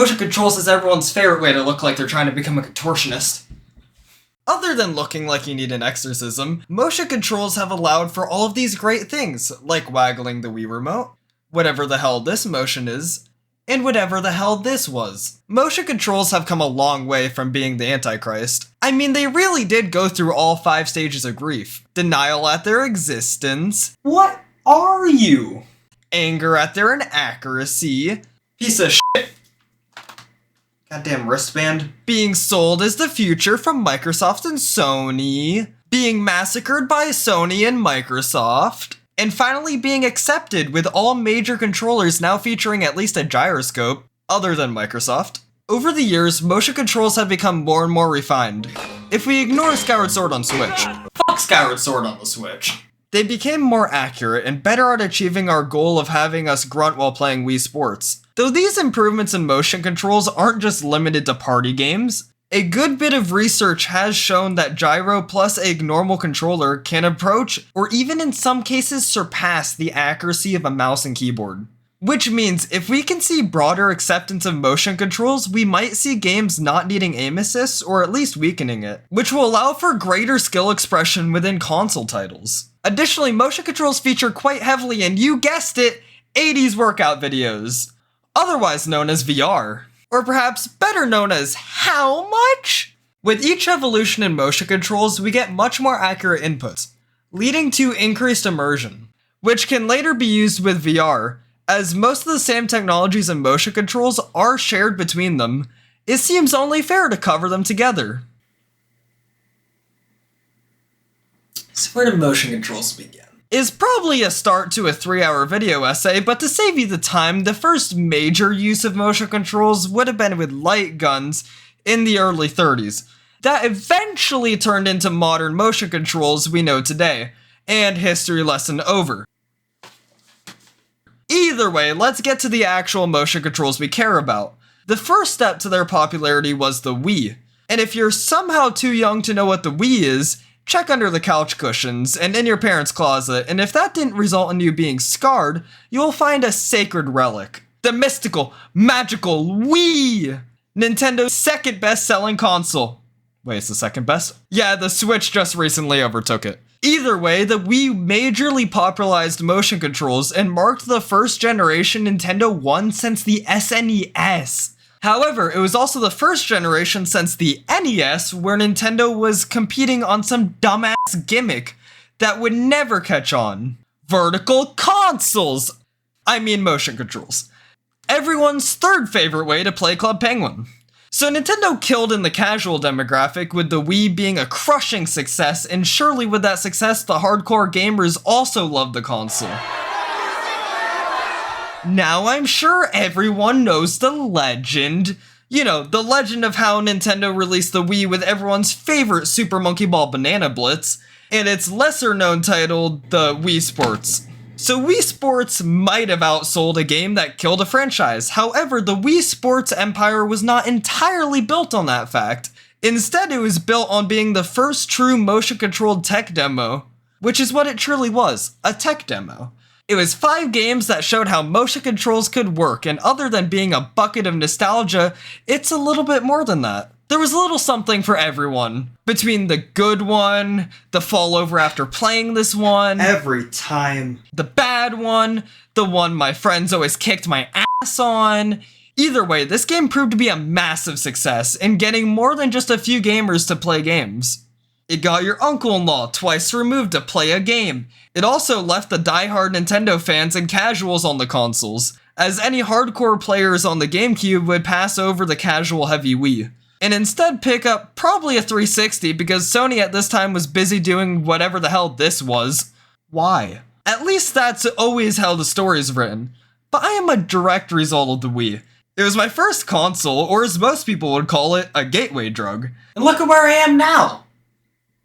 Motion controls is everyone's favorite way to look like they're trying to become a contortionist. Other than looking like you need an exorcism, motion controls have allowed for all of these great things, like waggling the Wii remote, whatever the hell this motion is, and whatever the hell this was. Motion controls have come a long way from being the Antichrist. I mean, they really did go through all 5 stages of grief. Denial at their existence. What are you? Anger at their inaccuracy. Piece of shit. Goddamn wristband. Being sold as the future from Microsoft and Sony. Being massacred by Sony and Microsoft. And finally being accepted with all major controllers now featuring at least a gyroscope, other than Microsoft. Over the years, motion controls have become more and more refined. If we ignore Skyward Sword on Switch, fuck Skyward Sword on the Switch. They became more accurate and better at achieving our goal of having us grunt while playing Wii Sports. Though these improvements in motion controls aren't just limited to party games, a good bit of research has shown that gyro plus a normal controller can approach, or even in some cases surpass, the accuracy of a mouse and keyboard. Which means if we can see broader acceptance of motion controls, we might see games not needing aim assist, or at least weakening it, which will allow for greater skill expression within console titles. Additionally, motion controls feature quite heavily in, you guessed it, 80s workout videos, otherwise known as VR. Or perhaps better known as how much? With each evolution in motion controls, we get much more accurate inputs, leading to increased immersion, which can later be used with VR, as most of the same technologies and motion controls are shared between them. It seems only fair to cover them together. So where do motion controls begin? Is probably a start to a 3-hour video essay, but to save you the time, the first major use of motion controls would have been with light guns in the early 30s. That eventually turned into modern motion controls we know today, and history lesson over. Either way, let's get to the actual motion controls we care about. The first step to their popularity was the Wii, and if you're somehow too young to know what the Wii is, check under the couch cushions and in your parents' closet, and if that didn't result in you being scarred, you'll find a sacred relic. The mystical, magical Wii! Nintendo's second best-selling console. Wait, it's the second best? Yeah, the Switch just recently overtook it. Either way, the Wii majorly popularized motion controls and marked the first generation Nintendo won since the SNES. However, it was also the first generation since the NES where Nintendo was competing on some dumbass gimmick that would never catch on. Vertical consoles! I mean motion controls. Everyone's third favorite way to play Club Penguin. So Nintendo killed in the casual demographic with the Wii being a crushing success, and surely with that success the hardcore gamers also loved the console. Now I'm sure everyone knows the legend. You know, the legend of how Nintendo released the Wii with everyone's favorite Super Monkey Ball Banana Blitz, and its lesser known title, the Wii Sports. So Wii Sports might have outsold a game that killed a franchise. However, the Wii Sports empire was not entirely built on that fact. Instead, it was built on being the first true motion-controlled tech demo, which is what it truly was, a tech demo. It was 5 games that showed how motion controls could work, and other than being a bucket of nostalgia, it's a little bit more than that. There was a little something for everyone. Between the good one, the fall over after playing this one, Every time. the bad one, the one my friends always kicked my ass on. Either way, this game proved to be a massive success in getting more than just a few gamers to play games. It got your uncle-in-law twice removed to play a game. It also left the die-hard Nintendo fans and casuals on the consoles, as any hardcore players on the GameCube would pass over the casual heavy Wii, and instead pick up probably a 360 because Sony at this time was busy doing whatever the hell this was. Why? At least that's always how the story is written. But I am a direct result of the Wii. It was my first console, or as most people would call it, a gateway drug. And look at where I am now!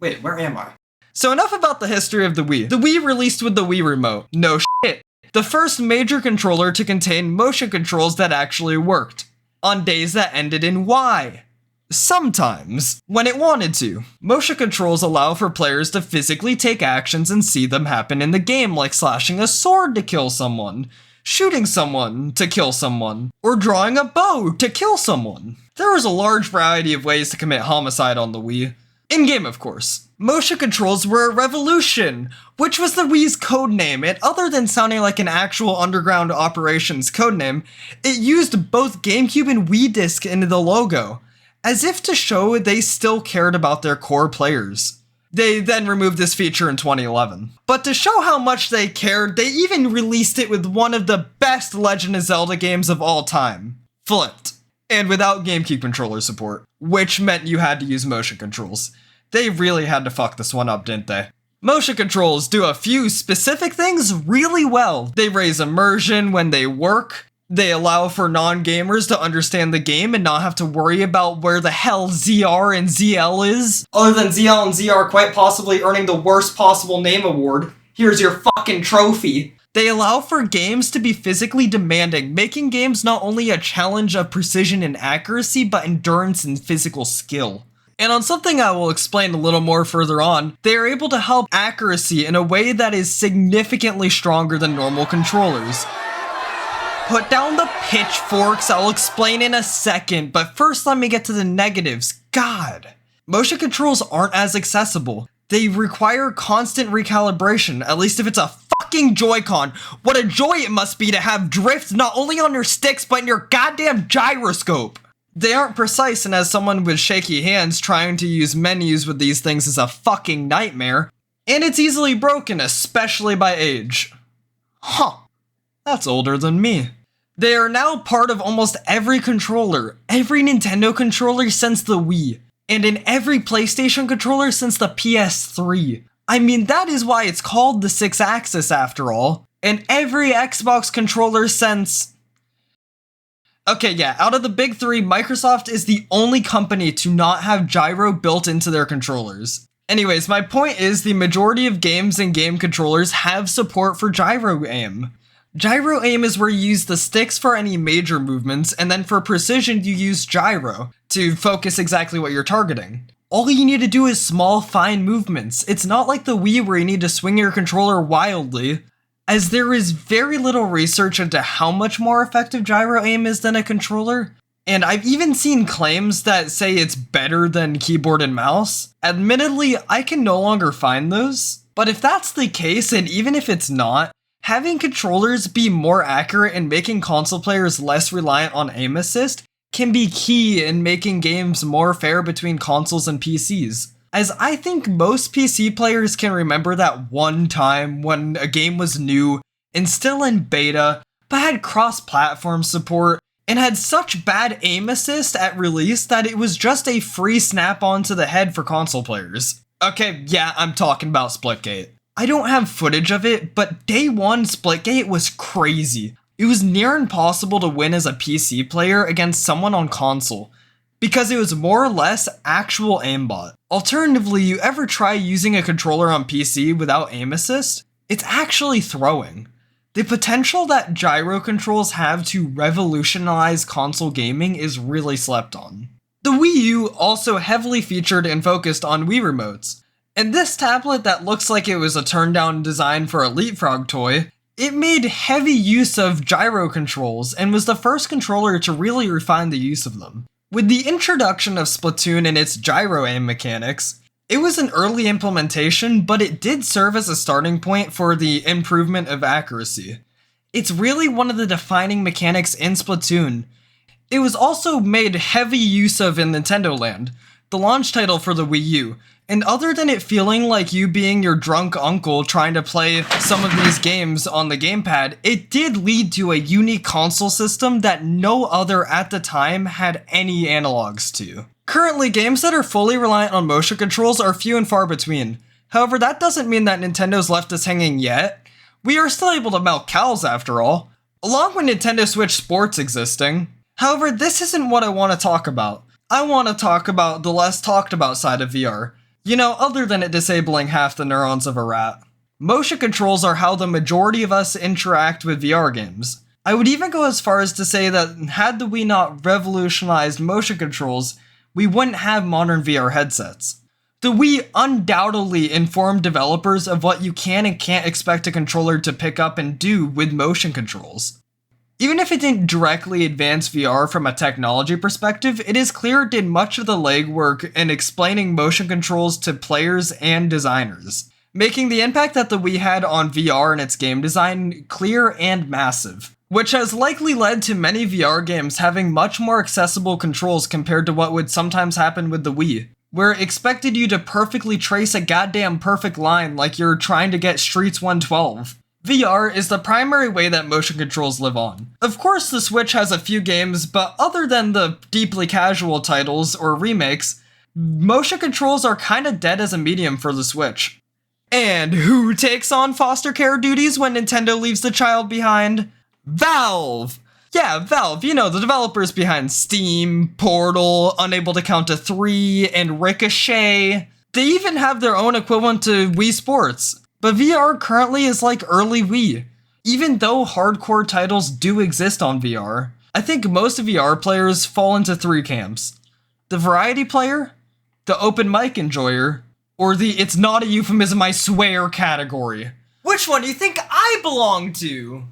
Wait, where am I? So enough about the history of the Wii. The Wii released with the Wii Remote. No shit. The first major controller to contain motion controls that actually worked. On days that ended in Y. Sometimes, when it wanted to. Motion controls allow for players to physically take actions and see them happen in the game, like slashing a sword to kill someone, shooting someone to kill someone, or drawing a bow to kill someone. There was a large variety of ways to commit homicide on the Wii. In-game, of course. Motion controls were a revolution, which was the Wii's codename, and other than sounding like an actual underground operations codename, it used both GameCube and Wii Disc in the logo, as if to show they still cared about their core players. They then removed this feature in 2011. But to show how much they cared, they even released it with one of the best Legend of Zelda games of all time, Flipped, and without GameCube controller support, which meant you had to use motion controls. They really had to fuck this one up, didn't they? Motion controls do a few specific things really well. They raise immersion when they work. They allow for non-gamers to understand the game and not have to worry about where the hell ZR and ZL is. Other than ZL and ZR quite possibly earning the worst possible name award, here's your fucking trophy. They allow for games to be physically demanding, making games not only a challenge of precision and accuracy, but endurance and physical skill. And on something I will explain a little more further on, they are able to help accuracy in a way that is significantly stronger than normal controllers. Put down the pitchforks, I'll explain in a second, but first let me get to the negatives. God. Motion controls aren't as accessible. They require constant recalibration, at least if it's a fucking Joy-Con. What a joy it must be to have drift not only on your sticks, but in your goddamn gyroscope. They aren't precise, and as someone with shaky hands, trying to use menus with these things is a fucking nightmare. And it's easily broken, especially by age. Huh. That's older than me. They are now part of almost every controller, every Nintendo controller since the Wii, and in every PlayStation controller since the PS3. I mean, that is why it's called the 6-axis after all, and every Xbox controller since... Okay, yeah, out of the big three, Microsoft is the only company to not have gyro built into their controllers. Anyways, my point is the majority of games and game controllers have support for gyro aim. Gyro aim is where you use the sticks for any major movements, and then for precision you use gyro to focus exactly what you're targeting. All you need to do is small, fine movements. It's not like the Wii where you need to swing your controller wildly, as there is very little research into how much more effective gyro aim is than a controller. And I've even seen claims that say it's better than keyboard and mouse. Admittedly, I can no longer find those, but if that's the case, and even if it's not, having controllers be more accurate and making console players less reliant on aim assist can be key in making games more fair between consoles and PCs. As I think most PC players can remember that one time when a game was new and still in beta, but had cross-platform support and had such bad aim assist at release that it was just a free snap-on to the head for console players. Okay, yeah, I'm talking about Splitgate. I don't have footage of it, but day one Splitgate was crazy. It was near impossible to win as a PC player against someone on console, because it was more or less actual aimbot. Alternatively, you ever try using a controller on PC without aim assist? It's actually throwing. The potential that gyro controls have to revolutionize console gaming is really slept on. The Wii U also heavily featured and focused on Wii remotes. And this tablet that looks like it was a turned-down design for a Leapfrog toy, it made heavy use of gyro controls and was the first controller to really refine the use of them. With the introduction of Splatoon and its gyro aim mechanics, it was an early implementation, but it did serve as a starting point for the improvement of accuracy. It's really one of the defining mechanics in Splatoon. It was also made heavy use of in Nintendo Land, the launch title for the Wii U, and other than it feeling like you being your drunk uncle trying to play some of these games on the gamepad, it did lead to a unique console system that no other at the time had any analogs to. Currently, games that are fully reliant on motion controls are few and far between. However, that doesn't mean that Nintendo's left us hanging yet. We are still able to milk cows after all, along with Nintendo Switch Sports existing. However, this isn't what I want to talk about. I want to talk about the less talked about side of VR. You know, other than it disabling half the neurons of a rat. Motion controls are how the majority of us interact with VR games. I would even go as far as to say that had the Wii not revolutionized motion controls, we wouldn't have modern VR headsets. The Wii undoubtedly informed developers of what you can and can't expect a controller to pick up and do with motion controls. Even if it didn't directly advance VR from a technology perspective, it is clear it did much of the legwork in explaining motion controls to players and designers, making the impact that the Wii had on VR and its game design clear and massive, which has likely led to many VR games having much more accessible controls compared to what would sometimes happen with the Wii, where it expected you to perfectly trace a goddamn perfect line like you're trying to get Streets 112. VR is the primary way that motion controls live on. Of course, the Switch has a few games, but other than the deeply casual titles or remakes, motion controls are kinda dead as a medium for the Switch. And who takes on foster care duties when Nintendo leaves the child behind? Valve! Yeah, Valve, you know, the developers behind Steam, Portal, Unable to Count to 3, and Ricochet. They even have their own equivalent to Wii Sports. But VR currently is like early Wii. Even though hardcore titles do exist on VR, I think most VR players fall into 3 camps. The variety player, the open mic enjoyer, or the it's not a euphemism I swear category. Which one do you think I belong to?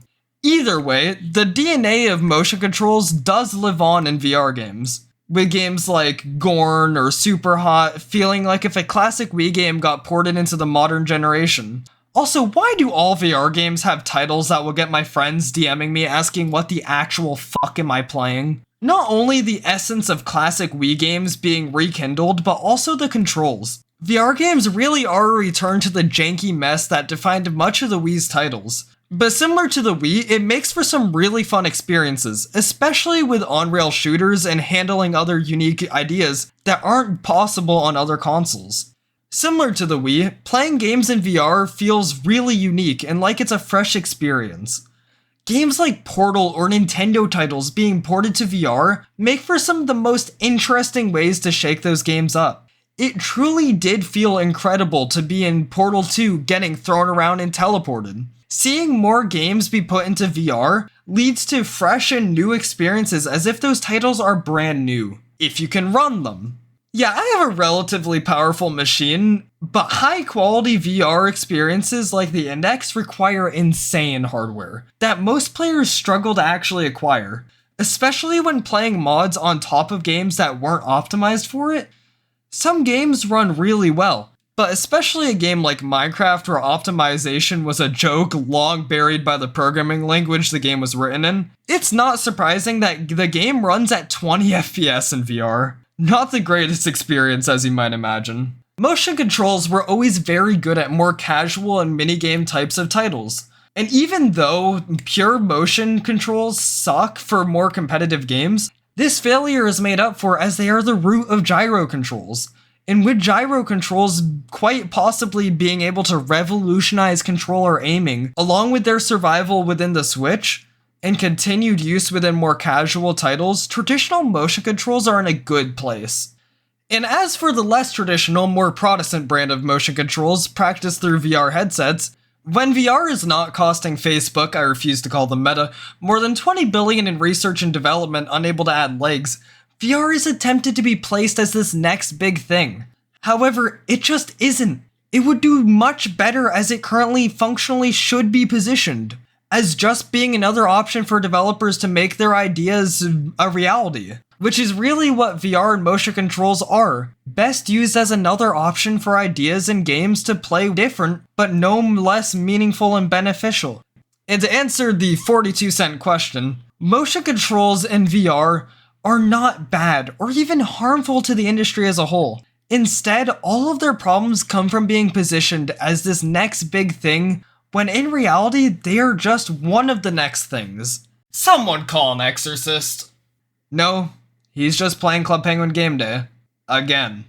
Either way, the DNA of motion controls does live on in VR games, with games like Gorn or Superhot feeling like if a classic Wii game got ported into the modern generation. Also, why do all VR games have titles that will get my friends DMing me asking what the actual fuck am I playing? Not only the essence of classic Wii games being rekindled, but also the controls. VR games really are a return to the janky mess that defined much of the Wii's titles. But similar to the Wii, it makes for some really fun experiences, especially with on-rail shooters and handling other unique ideas that aren't possible on other consoles. Similar to the Wii, playing games in VR feels really unique and like it's a fresh experience. Games like Portal or Nintendo titles being ported to VR make for some of the most interesting ways to shake those games up. It truly did feel incredible to be in Portal 2 getting thrown around and teleported. Seeing more games be put into VR leads to fresh and new experiences as if those titles are brand new, if you can run them. Yeah, I have a relatively powerful machine, but high quality VR experiences like the Index require insane hardware that most players struggle to actually acquire, especially when playing mods on top of games that weren't optimized for it. Some games run really well, but especially a game like Minecraft where optimization was a joke long buried by the programming language the game was written in, it's not surprising that the game runs at 20 FPS in VR. Not the greatest experience as you might imagine. Motion controls were always very good at more casual and minigame types of titles. And even though pure motion controls suck for more competitive games, this failure is made up for as they are the root of gyro controls. And with gyro controls quite possibly being able to revolutionize controller aiming, along with their survival within the Switch, and continued use within more casual titles, traditional motion controls are in a good place. And as for the less traditional, more Protestant brand of motion controls practiced through VR headsets, when VR is not costing Facebook, I refuse to call them Meta, more than $20 billion in research and development unable to add legs, VR is attempted to be placed as this next big thing. However, it just isn't. It would do much better as it currently functionally should be positioned, as just being another option for developers to make their ideas a reality, which is really what VR and motion controls are, best used as another option for ideas and games to play different, but no less meaningful and beneficial. And to answer the 42-cent question, motion controls in VR are not bad or even harmful to the industry as a whole. Instead, all of their problems come from being positioned as this next big thing, when in reality, they are just one of the next things. Someone call an exorcist. No, he's just playing Club Penguin Game Day. Again.